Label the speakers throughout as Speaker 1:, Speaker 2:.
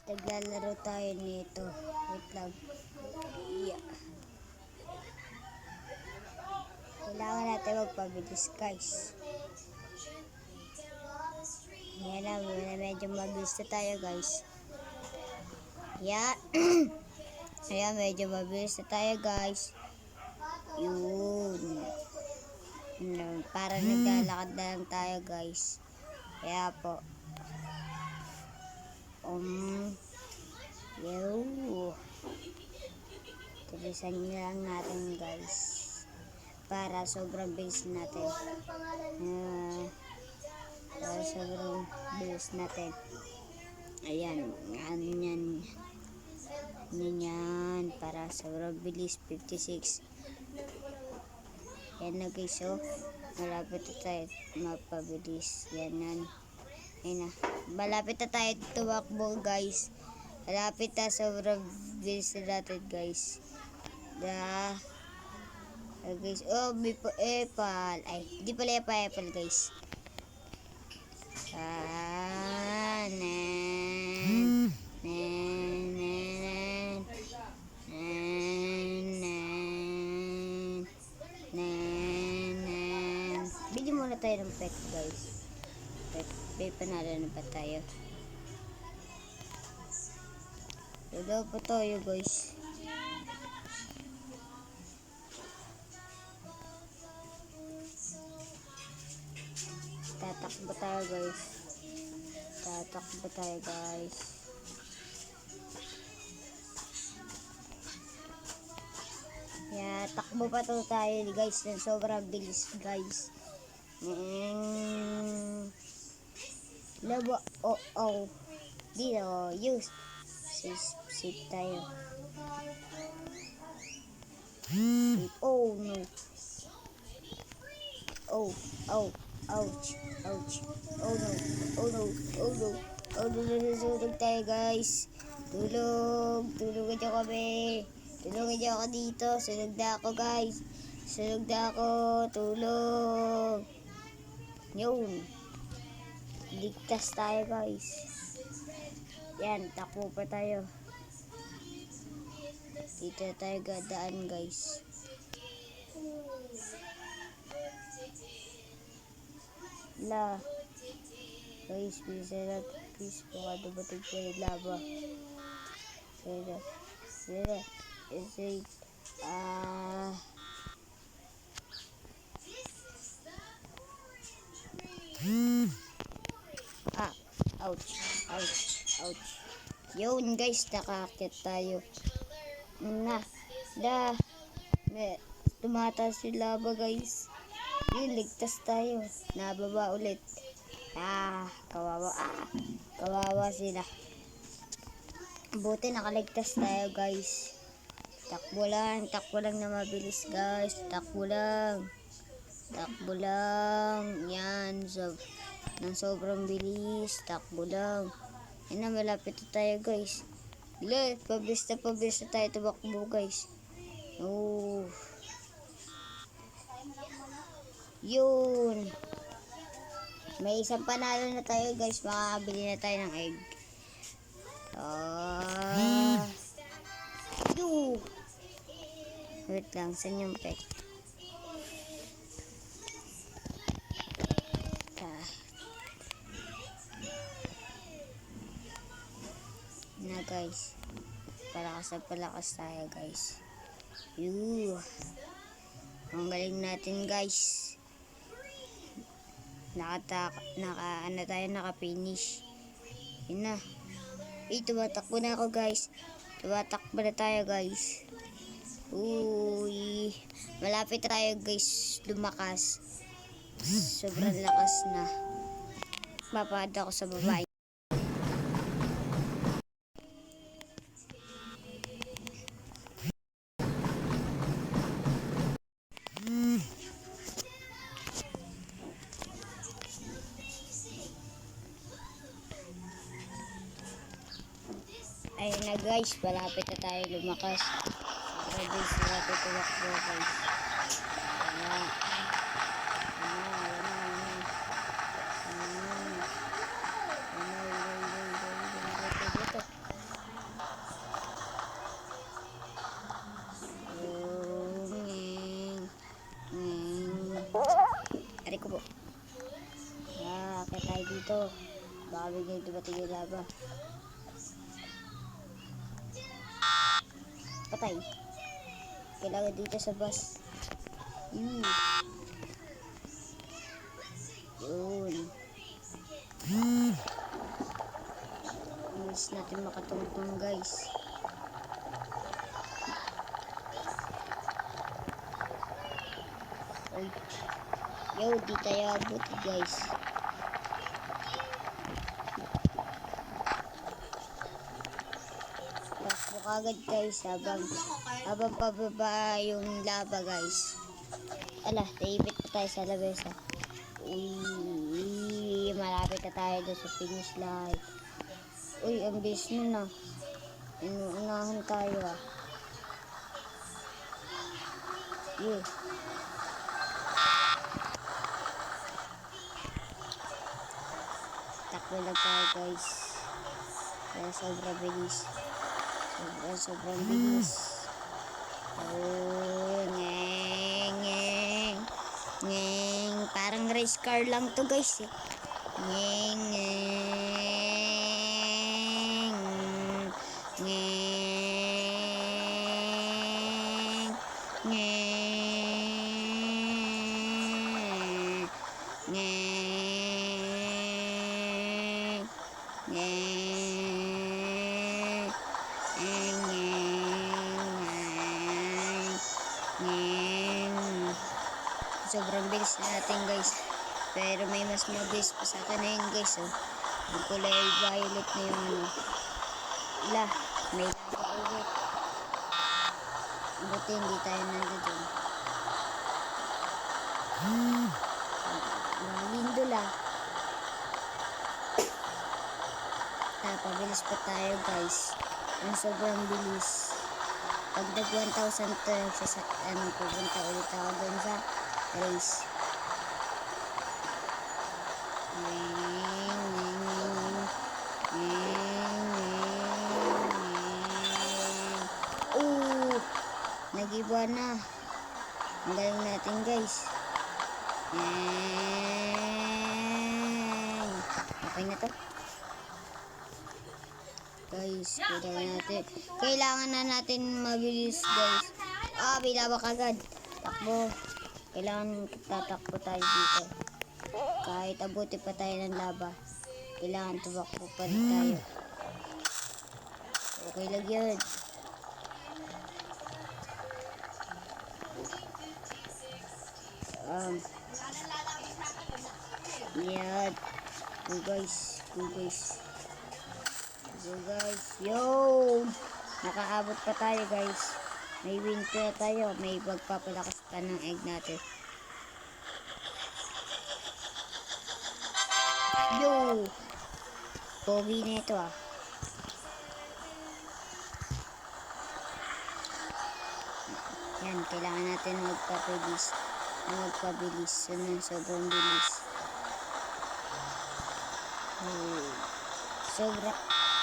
Speaker 1: Naglalaro tayo nito. Wait lang. Yeah. Kailangan natin magpabilis, guys. Yan na, medyo mabilis na tayo, guys. Yeah. Ayan, medyo mabilis na tayo, guys. Yun. Para naglalakad na lang tayo, guys. Kaya po. Tilisan nyo lang natin, guys. Para sobrang bilis natin. Para sobrang bilis natin. Ayan. Yan. Para sobrang bilis. 56. Yan na, guys. So, malapit na tayo mapabilis. Yan. Ayun na. Malapit na tayo tumakbo, guys. Malapit na. Sobrang bilis na natin, guys. Guys. Oh, may apple. Ay, hindi pala apple, guys. Bigyan muna tayo ng pet, guys. May panalo na ba tayo? Wala pa tayo, guys. Tatakbo tayo, guys. Yeah, takbo pa to tayo, guys. Sobrang bilis, guys. Labo, dito, use. Save tayo. Oh, no. Ouch. Oh no. Nasusunog tayo, guys. Tulungan niyo kami. Tulungan niyo ako dito. Sunog na ako, guys. Tulong. Yun. Ligtas tayo, guys. Yan, takbo pa tayo. Dito tayo gadaan, guys. Guys, please, baka dumating po yung lava. Ouch. Yun, guys, nakakit tayo. Tumataas yung lava, guys. Yun, ligtas tayo. Nababa ulit. Kawawa sila. Buti nakaligtas tayo, guys. Takbo lang na mabilis, guys. Takbo lang. Yan, nang sobrang bilis. Takbo lang. Yan na, malapit na tayo, guys. Pabilis na tayo tumakbo, guys. Yun. May isang panalo na tayo, guys. Makakabili na tayo ng egg. Wait lang. Saan yung pet? Na, guys. Palakas tayo, guys. Ang galing natin, guys. Naka-finish. Yun na. Tumatakbo na ako, guys. Tumatakbo na tayo, guys. Malapit tayo, guys. Lumakas. Sobrang lakas na. Mapad ako sa babae. Ayun na, guys, malapit na tayo lumakas. Ready sila tutuwakbo, guys. dito. Baka bigay dumating yung lava. Patay. Kailangan dito sa bus. Yun. Bilis natin makatungtong guys. Ay. Yo, di tayo abot guys. Takbo kagad guys habang pababa yung lava guys. Ala, naipit pa tayo sa labesa. Uy, malapit na tayo doon sa finish line. Uy, ang bilis nun na. Inuunahan tayo ah. Yeah. Takbo lang tayo guys. Kaya sobrang bilis. Sobrang bilis. Oh, ngeng. Parang race car lang to guys eh. Sobrang bilis natin guys. Pero may mas mabilis pa sa akin na yun guys. Oh. Yung kulay violet na yung ano. Wala, may lava ulit. Buti hindi tayo nandoon. Lindol ah. Pabilis pa tayo guys. Ang sobrang bilis. Pag nag 1,000 to, pupunta ulit ako dun sa race. Nag-iba na. Ang galing natin guys. Okay na to. Guys, kailangan na natin mabilis guys. Bilaba kagad. Takbo. Kailangan tatakbo tayo dito. Kahit abuti pa tayo ng laba, kailangan tumakbo pa rin tayo. Okay lang yun. Yan. Go guys. Yo! Nakaabot pa tayo guys. May win pa tayo. May pagpapalakas pa ng egg natin. Yo! Pogi na ito ah. Yan. Kailangan natin magpabilis. Sobrang bilis.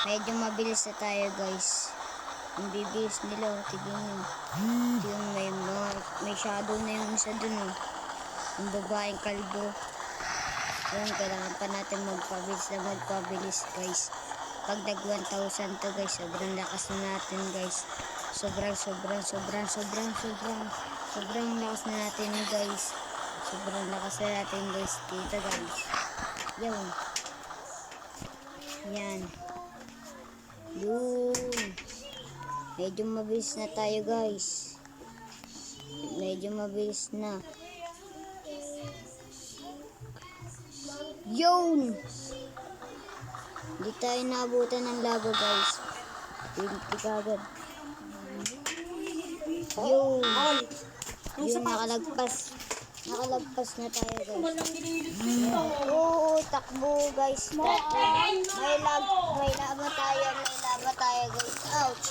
Speaker 1: Medyo mabilis na tayo guys. Ang bibilis nila, tignan nyo. May shadow na yung isa dun oh. Yung babaeng kalbo. Yan, kailangan pa natin magpabilis guys. Pag nag 1,000 to guys, sobrang lakas na natin guys. Sobrang lakas na natin guys. Dito guys. Yan. Yun. Medyo mabilis na tayo guys. Yun. Hindi tayo naabutan ng lava guys. Hindi kagad. Yun. Nakalagpas na tayo guys. Takbo guys. May lava tayo guys. Ouch.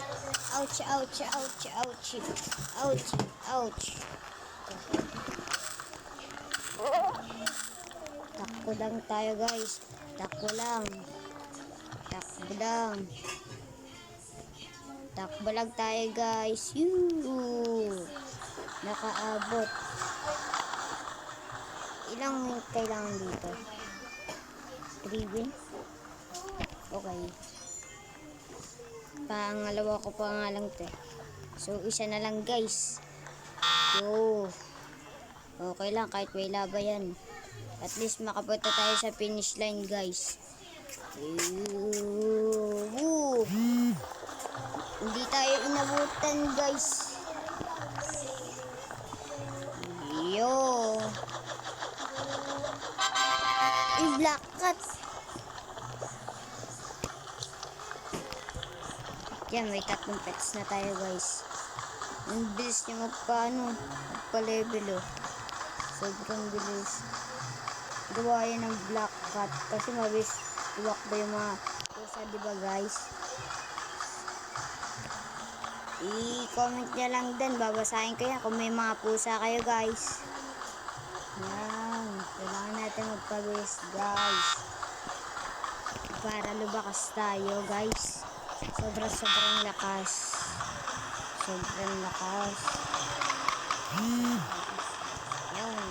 Speaker 1: Takbo lang tayo guys. Takbo lang tayo guys. Nakaabot. Ilang minute kailangan dito? 3 wins. Okay. Pangalawa ko pa nga lang to. So, isa na lang guys. Yo. Okay lang kahit may laba yan. At least makapunta tayo sa finish line guys. Woo. Hindi tayo inabutan guys. Yo. I-black cat. Yan, may 3 pets na tayo guys. Ang bilis niya magpa-level oh. Sobrang bilis. Gawa yan ng black cat kasi mabilis tumakbo yung mga pusa, diba guys? I-comment nyo lang din, babasahin ko yan kung may mga pusa kayo guys. Yan, kailangan natin magpabilis guys para lumakas tayo guys. Sobrang lakas. Sobrang lakas. Yan.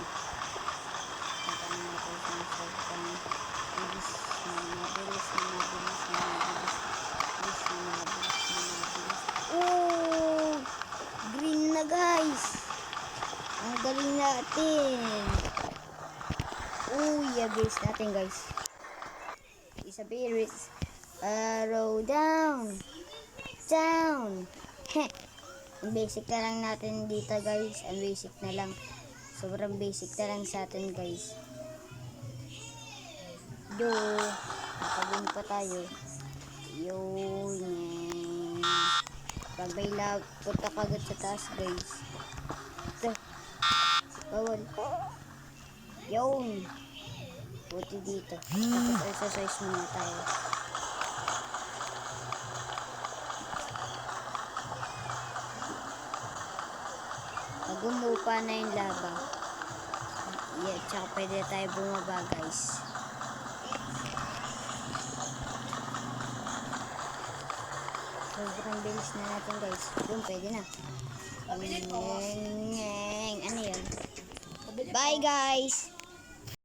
Speaker 1: Oh! Green na guys. Ang galing natin. Oh, i-abuse natin guys. Isabiris. Arrow down. Down. Heh. Ang basic na lang natin dito guys. Ang basic na lang. Sobrang basic na lang sa atin guys. Do. Nakagin pa tayo. Yun. Pag may punta kagad sa taas guys. Ito. Bawal. Yun. Buti dito. Tapos exercise muna tayo. Pag umupa na yung laba, yeah, tsaka pwede tayo bumaba guys. Sobrang bilis na natin guys. Doon pwede na. Ano yun? Bye guys!